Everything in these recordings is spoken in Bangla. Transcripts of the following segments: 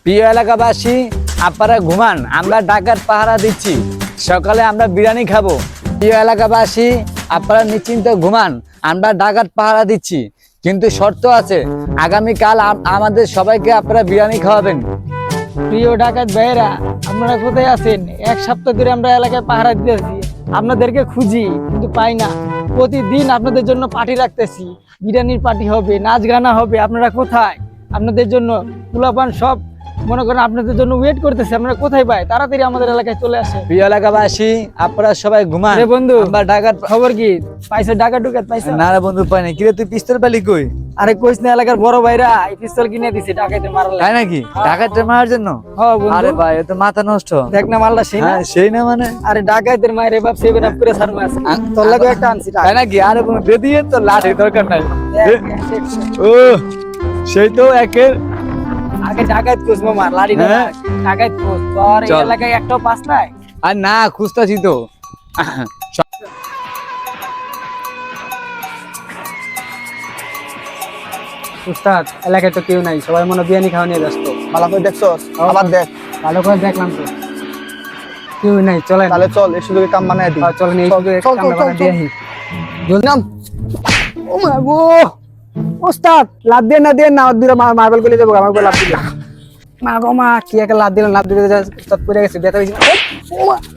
প্রিয় এলাকাবাসী, আপনারা ঘুমান, আমরা ডাকাত পাহারা দিচ্ছি। সকালে আমরা বিরিয়ানি খাবো। প্রিয় এলাকাবাসী, আপনারা নিশ্চিন্তে ঘুমান, আমরা ডাকাত পাহারা দিচ্ছি। কিন্তু শর্ত আছে, আগামীকাল আমাদের সবাইকে আপনারা বিরিয়ানি খাওয়াবেন। প্রিয় ডাকাত ভাইয়েরা, আপনারা কোথায় আছেন? এক সপ্তাহ ধরে আমরা এলাকায় পাহারা দিতেছি, আপনাদেরকে খুঁজি কিন্তু পাই না। প্রতিদিন আপনাদের জন্য পার্টি রাখতেছি, বিরিয়ানির পার্টি হবে, নাচ গানা হবে। আপনারা কোথায়? আপনাদের জন্য পোলাপান সব মনে করেন আপনাদের জন্য ওয়েট করতেছে। আপনারা কোথায় পাই? তাড়াতাড়ি আমাদের এলাকায় চলে আসে। প্রিয় এলাকাবাসী, আপনারা সবাই ঘুমান। রে বন্ধু, আমরা ডাকাত খবর কি? পাইছে ডাকাত ডুকাত পাইছে? না রে বন্ধু, পাই না। কিরে তুই পিস্তল পালি কই? আরে কইস না, এলাকার বড় ভাইরা এই পিস্তল কিনে দিছে ডাকাইতে মারার তাই লাগে। নাকি? ডাকাতের মারার জন্য? হ্যাঁ বন্ধু। আরে ভাই, এ তো মাথা নষ্ট। দেখ না মালটা সেই না। হ্যাঁ, সেই না মানে? আরে ডাকাইতের মায়ের বাপ সেভেন আপ করে সারমা আছে। তোর লাগে একটা আনছি। তাই নাকি? আরে বন্ধু দে দিয়ে তো, লাঠি দরকার নাই। ও সেই তো একের। আগে ডাকাত কোস মামা, লাড়ি না হ্যাঁ। ডাকাত কোস। তোর এই চল। এলাকায় একটাও পাস নাই? আর না, খুঁজতাছি তো। উস্তাদ, এলাকায় তো কেউ নাই, সবাই মনে বিরিয়ানি খাওয়া নিয়ে ব্যস্ত। ভালো করে দেখছস? আবার দেখ। ভালো করে দেখলাম তো, কেউ নাই। চলেন তাহলে চল, এই সুযোগে কাম বানায় দিই। চলেন, এই চল, সুযোগে চল, কামটা চল, বানায় চল, দিয়ে আসি। নাম। ও মা গো, উস্তাদ লাভ দিয়ে না দুটো মার্বেল গুলি দেবো, আমার লাভ দিল। মা গো মা, কি একটা লাভ দিলাম, লাভ দিতে উস্তাদ পড়ে গেছে, ব্যথা হয়েছে।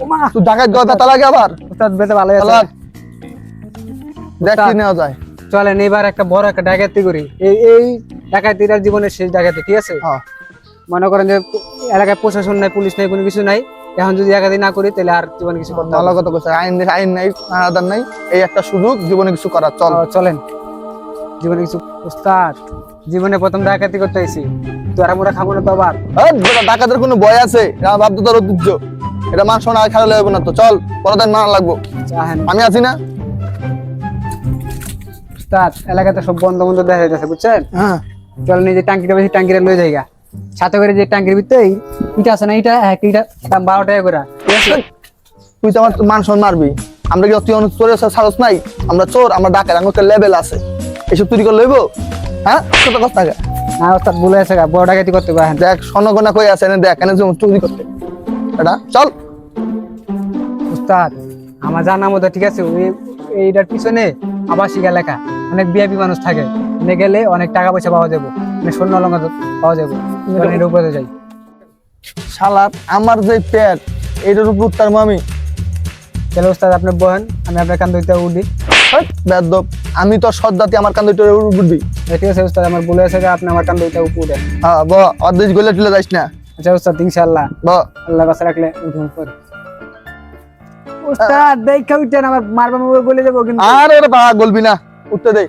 ও মা, তুই ডাকাত গয় ব্যথা লাগে আবার। উস্তাদ ব্যথা ভালো আছে। চালাক। দেখ কি নেওয়া যায়। চলেন এবার একটা বড় একটা ডাকাতি করি। এই ডাকাতির জীবনের শেষ ডাকাতি, ঠিক আছে? হ্যাঁ। মনে করেন যে এলাকায় প্রশাসন নাই, পুলিশ নাই, কোনো কিছু নাই। এখন যদি ডাকাতি না করি তাহলে আর জীবনে কিছু করতে ভালো হবে। কথা কইছ। আইন নাই, আদান নাই। এই একটা সুযোগ, জীবনে কিছু করার। চল। চলেন জীবনে কিছু। উস্তাদ, জীবনে প্রথম ডাকাতি করতে আইছি, তোরা মোরা খাবো না তো আবার। এই বেটা, ডাকাতের কোনো ভয় আছে? এটা ভাবতে তোর ঐতিহ্য। এটা মান শোনা খারাপ লাগবে না তো। চল, পরদিন মানা লাগবো। চাহেন আমি আছি না? উস্তাদ, এলাকাতে সব বন্ধ বন্ধ দেখা যাচ্ছে, বুঝছেন? হ্যাঁ। চলেন এই যে টাঙ্কিটা বেশি, টাঙ্কিটা লয়ে যাইগা। সাথে করে যে টাঙ্কির ভিতরে ইটা আছে না, ইটা ইটা দাম 12 টাকা করে, ঠিক আছে? তুই তো আমার মান সম্মান মারবি। আমরা কি তুই চোরের সাহস নাই? আমরা চোর, আমরা ডাকাত, আমার লেভেল আছে। এসব তুই করে লইব? হ্যাঁ, কত কষ্ট থাকে। না উস্তাদ ভুলে আছে, বড় ডাকাতি করতে পারেন। দেখ সনগনা কই আছে, এনে দেখ, এনে চুরি করতে। এটা চল। উস্তাদ, আমার জানা মতো, ঠিক আছে, এইটার পিছনে আবাসিক এলাকা, অনেক ভিআইপি মানুষ থাকে। এনে গেলে অনেক টাকা পয়সা পাওয়া যাবে, মানে স্বর্ণ অলঙ্কার পাওয়া যাবে। চলেন এর উপরে যাই। শালার আমার যে পেট, এইটার উপর উত্তার আমি। তাহলে উস্তাদ আপনি বহেন, আমি আপনার কান ধরতে উঠি। বেদব, আমি তো সদ্দাতি, আমার কান দুইটা উঠবি। ঠিক আছে উস্তাদ, আমার ভুলে আছে, আপনি আমার কান ধরতে উপরে। হ্যাঁ ব, অর্ধেক গলে টুলে যাইস না। আচ্ছা উস্তাদ, ইনশাআল্লাহ ব। আল্লাহ বাসা রাখলে উঠুন পরে। উস্তাদ দেখা উঠেন, আমার মারবা মুখে বলে দেবো কিন্তু। আরে রে বাবা, গলবি না, উঠতে দে।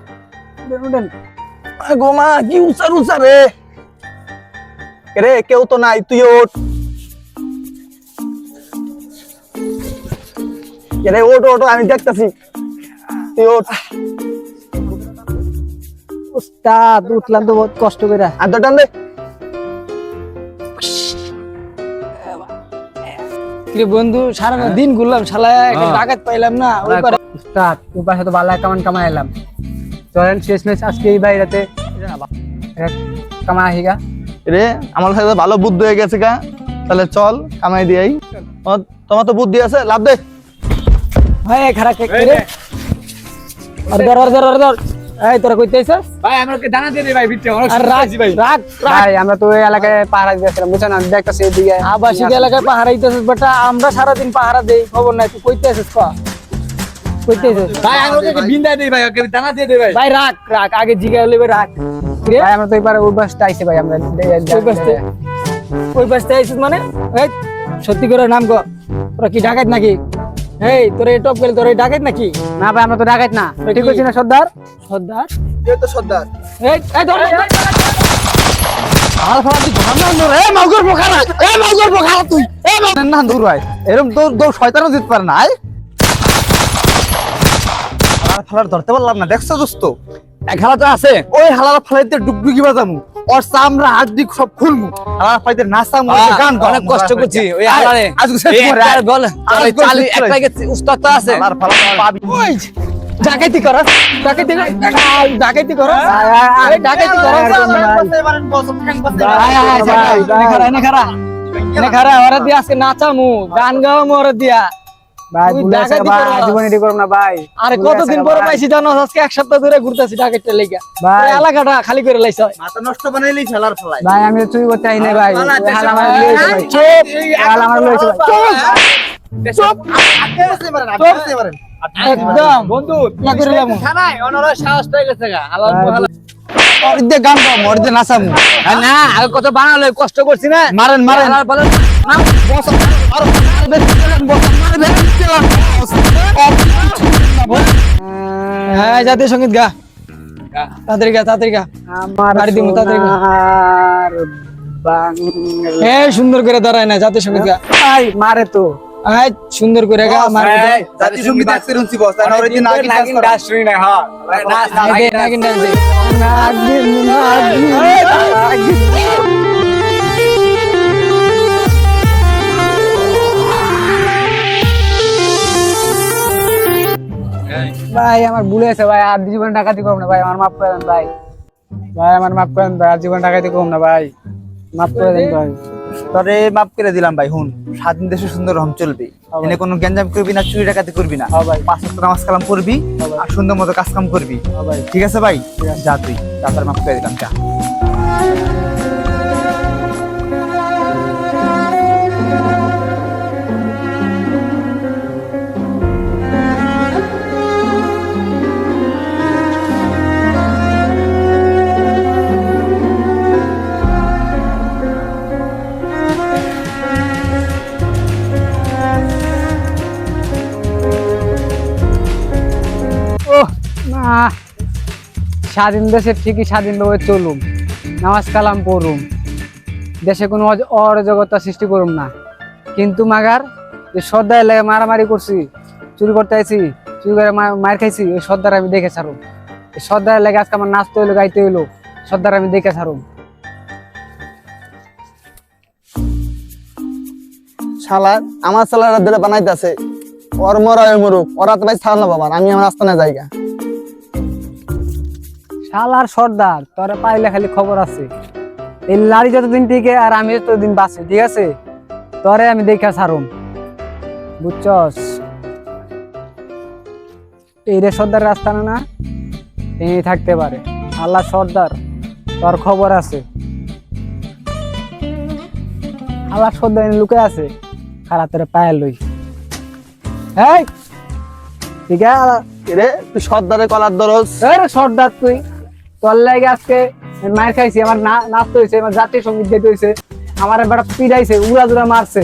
উঠেন। গোমা কি উচার উচার রে। রে কেউ তো নাই, তুই ওঠ। রে ওঠ ওঠ, আমি দেখতেছি, তুই ওঠ। উস্তাদ উঠলাম তো বহুত কষ্ট করে। আর তো টান দে। কি বন্ধু, সারা দিন ঘুরলাম, শালা একটা ডাকাত পাইলাম না। ওই পারে উস্তাদ, ওই পাশে তো বালা কামাই এলাম। চলেন শেষ ম্যাচ আজকে এই বাইরেতে কামাই আহিগা। রে আমার সাথে ভালো বুদ্ধি হয়ে গেছে গা। তাহলে চল কামাই দিয়াই। তোমার তো বুদ্ধি আছে, লাভ দে। ভাই খারাপ কে রে, অর্ডার এই তোরা কইতে আইছস? ভাই আমাকে দানা দিয়ে দে ভাই, বিটটা অনেক আর রাখ ভাই। রাখ ভাই, আমরা তো এই এলাকায় পাহারা দিতেছিলাম, বুঝছেন? আমি দেখতাছি এদিকে আবাসিক এলাকায় পাহারা দিতেছিস, বাট আমরা সারা দিন পাহারা দেই, খবর নাই। তুই কইতে আইছস? কইতে আইছস? ভাই আমাকে বিন্দা দে ভাই, ওকে দানা দিয়ে দে ভাই। ভাই রাখ রাখ, আগে জিগা লইবে রাখ। ভাই আমরা তো এবারে ওই বাসটা আইছে ভাই, আমরা ওই বাসটা আইছিস মানে? এই সত্যি করে নাম গো, তোরা কি ডাকাত নাকি? এই তোরা টপ গেল, তোরা ডাকাত নাকি? না ভাই, আমরা তো ডাকাত না। ঠিক কইছিস না সর্দার? সর্দার কে তো সর্দার? এই এই ধর আর ফালা তুই ঘাম না রে, মাগর পোখারা। এ মাগর পোখারা তুই। এ না দূর ভাই, এরকম তো শয়তানও জিত পারে না। আয় আর ফালার ধরতে পারলাম না, দেখছো দোস্ত? এক খেলা তো আছে। ওই হালার ফালাইতে ডুবডুকি বাজামু, ওর চামড়া হাড্ডি সব খুলমু, হালার ফালাইতে নাচামু, গান গাও। অনেক কষ্ট করছি ওই আলারে। আজকে শেষ করে আর বল, আজ চালি করে একটা উস্তাদ তো আছে। হালার ফালা পাবি। ওই ডাকাইতি করস ডাকাইতি ডাকাইতি করস ডাকাইতি করস খারা ওরা দিয়ে আজকে নাচামু গান গাওয়ামু ওরা দিয়া ভাই তুই ভুলে গেছে ডাকাতি ভাই করো না। জীবন এটি করব না ভাই আরে ভুলে কতদিন গেছে পরে ভাই। পাইছি জানো আজকে এক সপ্তাহ ধরে ঘুরতেছি ডাকাইতে লেগা ভাই। পুরো এলাকাটা খালি করে লাইছ মাথা নষ্ট বানাইলি ফেলার ফেলাই ভাই আমি তো চুরি করতে আই নাই ভাই পালা, ওই হাল দেশে আমার পালা। লইছে ভাই চুপ হাল আমার লইছে ভাই একদম বন্ধু না করে লামু থানায় অনরা সাহস পেয়ে গেছে গা আলাল মহালা মরিদে গান গাও মরিদে নাচামু না আগে কত বানালো কষ্ট করছি না মারেন মারেন আলাল বলেন হ্যাঁ জাতীয় সঙ্গীত গা তাড়াতাড়ি গা আমার বাড়ি দিমু, তাড়াতাড়ি গা। সোনার বাংলা হ্যাঁ সুন্দর করে দাঁড়ায় না জাতীয় সঙ্গীত গা ভাই মারে তো হ্যাঁ সুন্দর করে গা মার জাতীয় সঙ্গীত এক্সপেরিয়েন্স বস না ওরে দিন আগে নাগিন ডাস শুনি না হ্যাঁ নাচ নাগিন নাগিন ডান্স দে নাগিন নাগিন ভাই আমার ভুলে গেছে ভাই আর জীবন ডাকাতি করব না ভাই আমার মাফ করে দেন ভাই ভাই আমার মাফ করেন ভাই আর জীবন ডাকাতি করব না ভাই মাফ করে দেন ভাই তোরে মাফ করে দিলাম ভাই হুন স্বাধীন দেশে সুন্দর রং চলবে ভাই। এনে কোনো গ্যাঞ্জাম করবি না চুরি ডাকাতি করবি না হ্যাঁ ভাই। 5 ওয়াক্ত নামাজ কালাম করবি ভাই। আর সুন্দর মতো কাজ কাম করবি হ্যাঁ ভাই ঠিক আছে ভাই ঠিক আছে। যা তুই তারপর মাফ করে দিলাম যা ওহ না স্বাধীন দেশে ঠিকই স্বাধীনভাবে চলুম নামাজ কালাম পড়ুম দেশে কোনো অরাজকতা সৃষ্টি করুম না কিন্তু মাগার যে সর্দার লাগে মারামারি করছি চুরি করতে আইছি চুরি করে মার খাইছি ওই সর্দার আমি দেখে ছাড়ুম এই সর্দার লাগে আজকে আমার নাচতে হইলো গাইতে হইলো সর্দার আমি দেখে ছাড়ুম শালা আমার শালারা ধরে বানাইতেছে ওর মরা ওই মরুক ওরা তো ভাই ছাড় না বাবা আমি আমার আস্তানে জায়গা শালার সর্দার তোরা পাইলে খালি খবর আছে এই লাড়ি যতদিন টিকে আর আমি যতদিন বাঁচি ঠিক আছে তোরে আমি দেখা ছাড়ুম বুঝছস এই রে সর্দার রাস্তা না এই থাকতে পারে আল্লাহ সর্দার তোর খবর আছে আল্লাহ সর্দার এনে লুকে আছে খারাপ তোরে পায়ে লই এই ঠিক আছে রে তুই সর্দারে কলার দরজ আরে সর্দার তুই তোর লাগে আজকে মার খাইছি আমার নাচতে হয়েছে আমার জাতীয় সঙ্গীত গাইতে হয়েছে আমার বেটা পিড়াইছে উড়া দুরা মারছে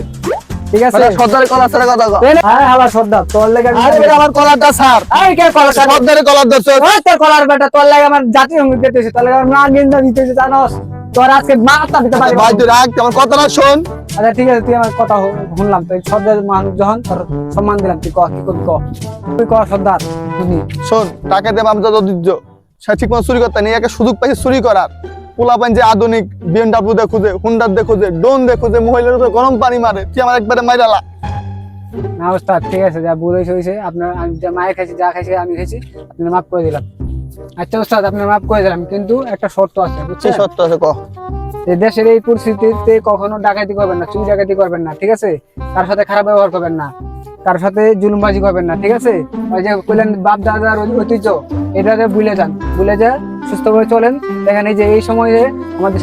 ঠিক আছে সর্দারে কলার ছাড়া কথা কও আরে হালা সর্দার তোর লাগে আরে বেটা আমার কলারটা ছাড় আরে কে কলার সর্দারে কলার দরজ তোর কলার বেটা তোর লাগে আমার জাতীয় সঙ্গীত গাইতে হয়েছে তোর লাগে আমার না গেন্দা দিতে হয়েছে জানোস তোর আজকে মাথা দিতে পারি ভাই তুই রাখ আমার কথাটা শোন আচ্ছা ঠিক আছে তুই আমার কথা শুনলাম তুই সর্দার মানুষ যখন তোর সম্মান দিলাম তুই ক কি করবি ক তুই ক সর্দার শুনি শোন টাকা দেব আমি যত দিচ্ছ সে ঠিক মতো চুরি করতে নেই একটা সুযোগ পাইছে চুরি করার পোলাপান যে আধুনিক বিএমডব্লিউ দে খুঁজে হুন্ডার দে খুঁজে ডোন দে খুঁজে মহিলার উপরে গরম পানি মারে তুই আমার একবারে মাইরালা না ওস্তাদ ঠিক আছে যা ভুল হয়েছে আপনার আমি যা মায়ের খাইছি যা খাইছি আমি খাইছি আপনার মাফ করে দিলাম আচ্ছা ওস্তাদ আপনার মাফ করে দিলাম কিন্তু একটা শর্ত আছে সে বুঝছেন সত্য আছে ক এই দেশের এই পরিস্থিতিতে কখনো ডাকাতি করবেন না চুরি ডাকাতি করবেন না ঠিক আছে কার সাথে খারাপ ব্যবহার করবেন না কার সাথে জুলুমবাজি করবেন না ঠিক আছে ওই যে কইলেন বাপ দাদার ঐতিহ্য এটাতে ভুলে যান ভুলে যা সুস্থভাবে চলেন দেখেন এই যে এই সময়ে আমাদের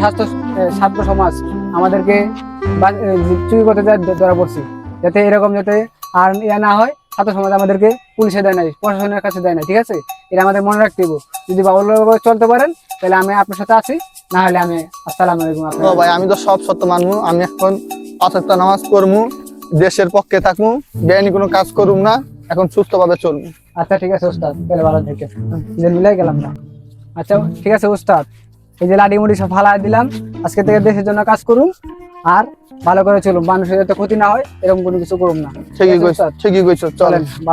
ছাত্র সমাজ আমাদেরকে চুরি করতে ধরা পড়ছি যাতে এরকম যাতে আর ইয়া না হয় ছাত্র সমাজ আমাদেরকে পুলিশে দেয় নাই প্রশাসনের কাছে দেয় না ঠিক আছে এটা আমাদের মনে রাখতে হবে যদি বাবুল্লাভাবে চলতে পারেন তাহলে আমি আপনার সাথে আছি না হলে আমি আসসালামু আলাইকুম ও ভাই আমি তো সব সত্য মানবো আমি এখন 5 ওয়াক্ত নামাজ পড়মু দেশের পক্ষে থাকমু বেআইনি কোনো কাজ করুম না এখন সুস্থভাবে চলমু আচ্ছা ঠিক আছে ওস্তাদ তাহলে ভালো থেকে মিলাই গেলাম না আচ্ছা ঠিক আছে ওস্তাদ এই যে লাডি মুড়ি সব ফালা দিলাম আজকে থেকে দেশের জন্য কাজ করুন আর ভালো করে চলুন মানুষের যাতে ক্ষতি না হয় এরকম কোনো কিছু করুন না ঠিকই ঠিক আছে, কইছ ওস্তাদ? ঠিকই কইছ চলেন চলেন ভালো